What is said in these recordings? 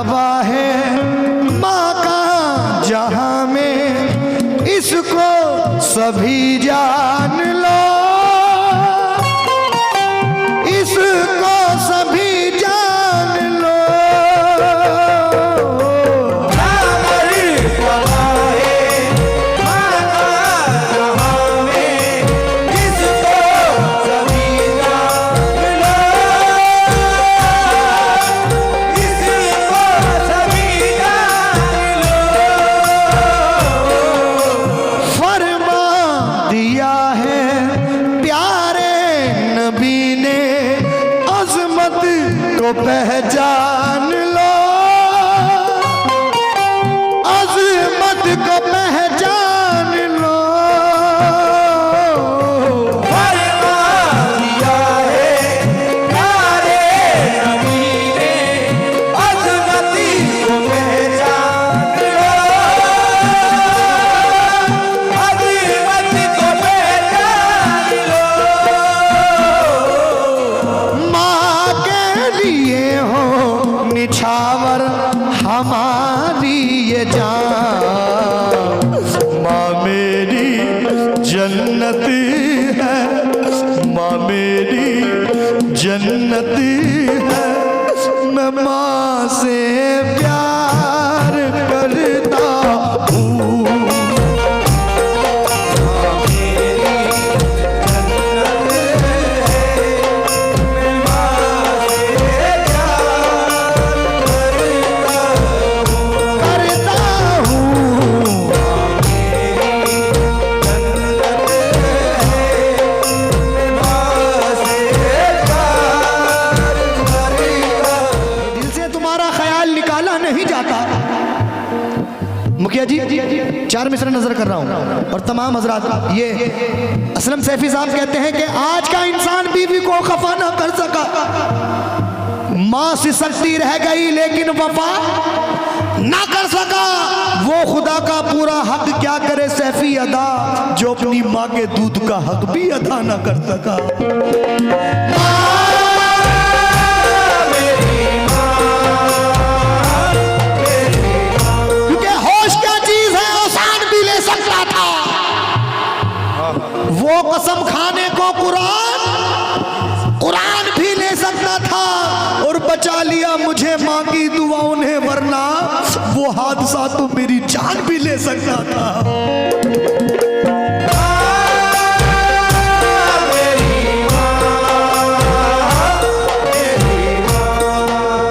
मर्तबा है माँ का जहाँ में, इसको सभी जान लो, इसको सभी जान लो। पहचान लो, अज़मत को पहचान लो। फरमा दिया है प्यारे नबी ने, अज़मत को पहचान लो, अज़मत को पहचान लो। माँ के लिए हो निछावर हमारी ये जान, माँ मेरी जन्नत है, माँ मेरी जन्नत है। मैं माँ से प्यार करता हूँ। मुखिया जी 4 मिसरे नजर कर रहा हूं और तमाम हजरात, ये असलम सैफी साहब कहते हैं कि आज का इंसान बीवी को खफा ना कर सका, मां सिसकती रह गई लेकिन वफा ना कर सका। वो खुदा का पूरा हक क्या करे सैफी अदा, जो अपनी माँ के दूध का हक भी अदा ना कर सका। वो कसम खाने को कुरान भी ले सकता था और बचा लिया मुझे माँ की दुआओं ने, वरना वो हादसा तो मेरी जान भी ले सकता था।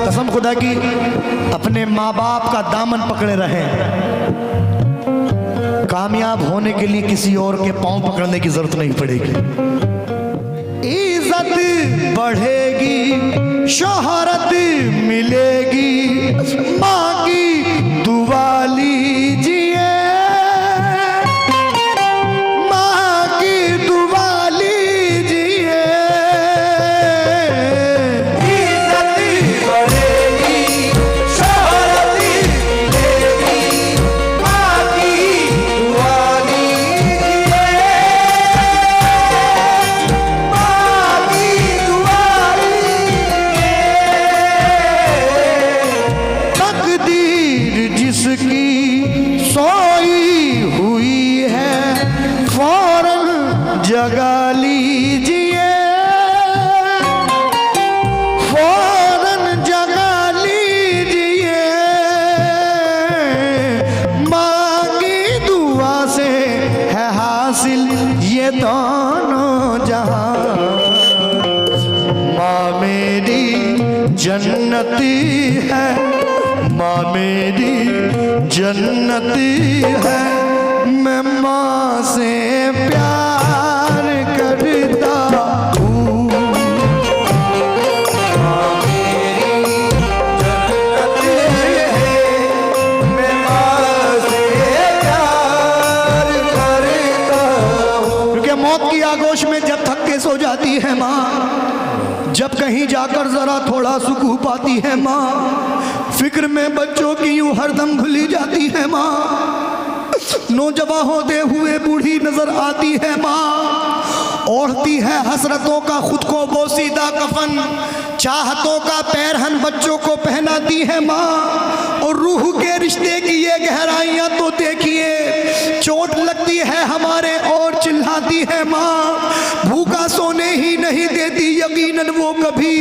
कसम खुदा की, अपने माँ बाप का दामन पकड़े रहे। कामयाब होने के लिए किसी और के पांव पकड़ने की जरूरत नहीं पड़ेगी। इज्जत बढ़ेगी, शोहरत मिलेगी, माँ की दुआ लीजिए, माँ की दुआ लीजिए। इज्जत बढ़ेगी, शोहरत मिलेगी, माँ की दुआ लीजिए, माँ की दुआ लीजिए। तकदीर जिसकी सोई हुई है फौरन जगा लीजिए, फौरन जगा लीजिए। माँ की दुआ से है हासिल ये दोनों जहां। माँ मेरी जन्नती है, माँ मेरी जन्नती है। मैं माँ से प्यार करता हूँ। माँ मेरी जन्नती है, मैं माँ से प्यार करता हूँ। क्योंकि मौत की आगोश में जब थक के सो जाती है माँ, जब कहीं जाकर जरा थोड़ा सुकून पाती है माँ, फिक्र में बच्चों की यूं हरदम भूली जाती है माँ। नौजवान होते हुए बूढ़ी नजर आती है माँ, ओढ़ती है हसरतों का खुद को बोसीदा कफन, चाहतों का पैरहन बच्चों को पहनाती है माँ। रूह के रिश्ते की ये गहराइयां तो देखिए। चोट लगती है हमारे और चिल्लाती है माँ, भूखा सोने ही नहीं देती यकीनन वो कभी,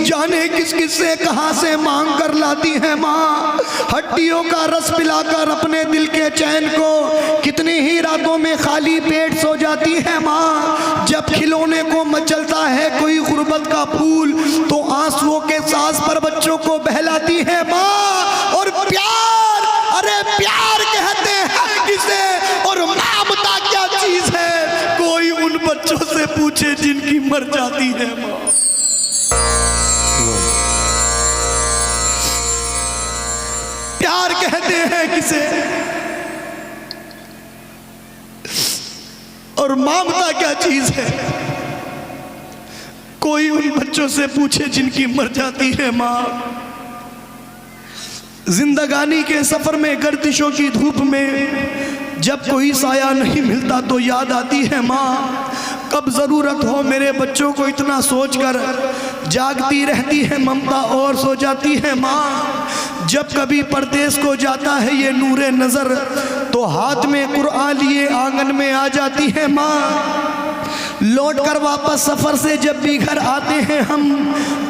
जाने किस किस से कहां से मांग कर लाती है माँ। हड्डियों का रस पिलाकर अपने दिल के चैन को कितनी ही रातों में खाली पेट सो जाती है माँ। जब खिलौने को मचलता है कोई गुर्बत का फूल तो आंसुओं के सांस पर बच्चों को बहलाती है माँ। और प्यार, अरे प्यार कहते हैं किसे, और ममता क्या चीज है, कोई उन बच्चों से पूछे जिनकी मर जाती है माँ। प्यार कहते हैं किसे और ममता क्या चीज है, कोई उन बच्चों से पूछे जिनकी मर जाती है माँ। जिंदगानी के सफर में गर्दिशों की धूप में जब कोई साया नहीं मिलता तो याद आती है माँ। कब जरूरत हो मेरे बच्चों को इतना सोचकर जागती रहती है ममता और सो जाती है माँ। जब कभी परदेश को जाता है ये नूरे नजर तो हाथ में कुरान लिए आंगन में आ जाती है माँ। लौट कर वापस सफर से जब भी घर आते हैं हम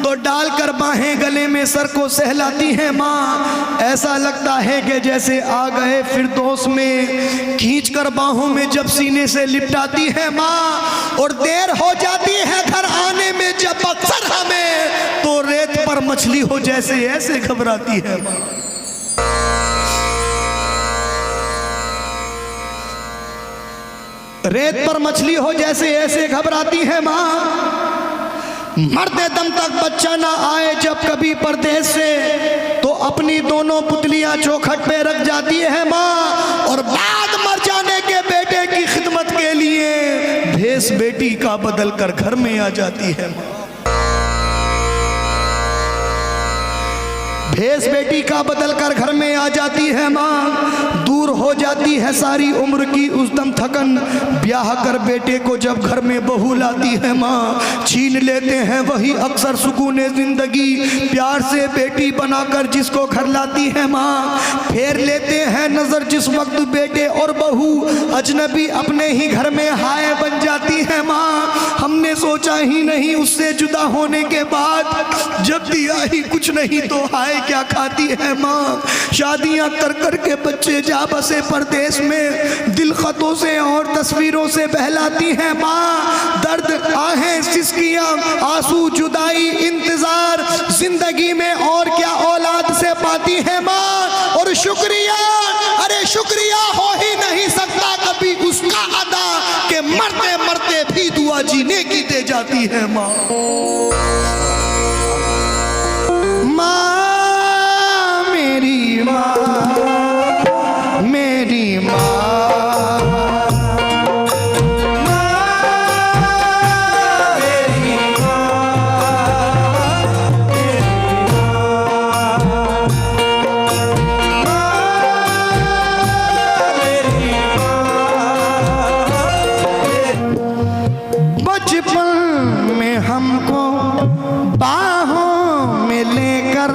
तो डालकर बाहें गले में सर को सहलाती है माँ। ऐसा लगता है कि जैसे आ गए फिरदौस में, खींच कर बाहों में जब सीने से लिपटाती है माँ। और देर हो जाती है घर आने में जब अक्सर हमें तो रेत पर मछली हो जैसे ऐसे घबराती है माँ। रेत पर मछली हो जैसे ऐसे घबराती है माँ। मरते दम तक बच्चा ना आए जब कभी परदेश से तो अपनी दोनों पुतलियां चौखट पे रख जाती है माँ। और बाद मर जाने के बेटे की खिदमत के लिए भेष बेटी का बदल कर घर में आ जाती है माँ। भेष बेटी का बदल कर घर में आ जाती है माँ। दूर हो जाती है सारी उम्र की उस-दम थकन, ब्याह कर बेटे को जब घर में बहू लाती है माँ। छीन लेते हैं वही अक्सर सुकूने जिंदगी, प्यार से बेटी बनाकर जिसको घर लाती है माँ। फेर लेते हैं नजर जिस वक्त बेटे और बहू अजनबी अपने ही घर में हाय बन जाती है माँ। हमने सोचा ही नहीं उससे जुदा होने के बाद जब दिया ही कुछ नहीं तो हाय क्या खाती है माँ। शादियां कर कर के बच्चे जा बसे परदेश में, दिल खतों से और तस्वीरों से बहलाती है माँ। दर्द आहें सिसकियां आंसू जुदाई इंतजार जिंदगी में और क्या औलाद से पाती है माँ। और शुक्रिया, अरे शुक्रिया हो ही नहीं सकता कभी उसका अदा के मरते मरते भी दुआ जीने की दे जाती है माँ। मेरी माँ, मेरी माँ, मेरी बचपन में हमको बाहों में लेकर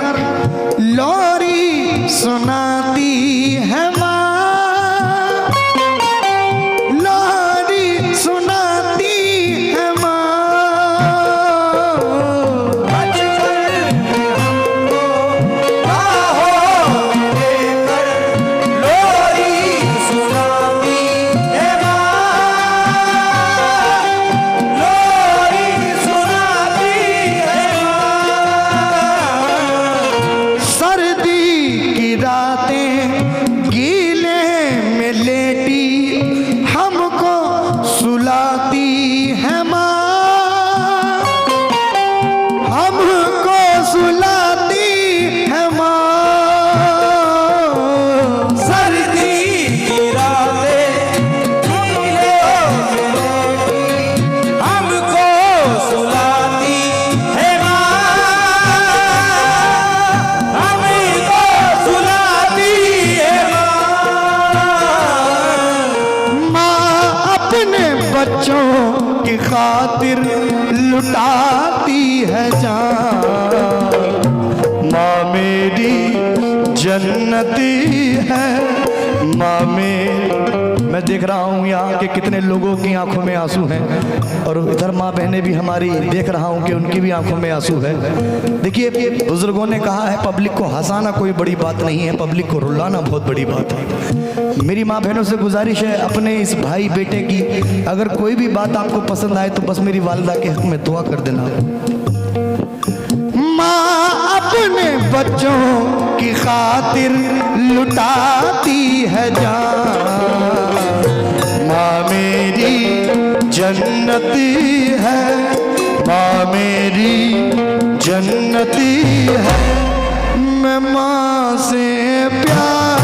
लोरी सुनाती है माँ, लोरी सुनाती है माँ। बचपन में हमको बाहों में लेकर लोरी सुनाती है माँ, लोरी सुनाती है माँ। सर्दी की रातें गीले में लेटी हमको सुलाती है माँ, हमको सुलाती है माँ। सर्दी की रातें गीले में लेटी हमको सुलाती है माँ, हमको सुलाती है माँ। अपने बच्चों की खातिर लुटाती है जान, माँ मेरी जन्नत जन्नती है माँ मैं देख रहा हूँ यहाँ के कितने लोगों की आंखों में आंसू हैं और इधर माँ बहनें भी हमारी देख रहा हूँ कि उनकी भी आंखों में आंसू है। देखिए बुजुर्गों ने कहा है पब्लिक को हंसाना कोई बड़ी बात नहीं है, पब्लिक को रुलाना बहुत बड़ी बात है। मेरी माँ बहनों से गुजारिश है अपने इस भाई बेटे की अगर कोई भी बात आपको पसंद आए तो बस मेरी वालिदा के हक में दुआ कर देना। माँ अपने बच्चों की खातिर लुटाती है जान, माँ मेरी जन्नती है, माँ मेरी जन्नती है, मैं माँ से प्यार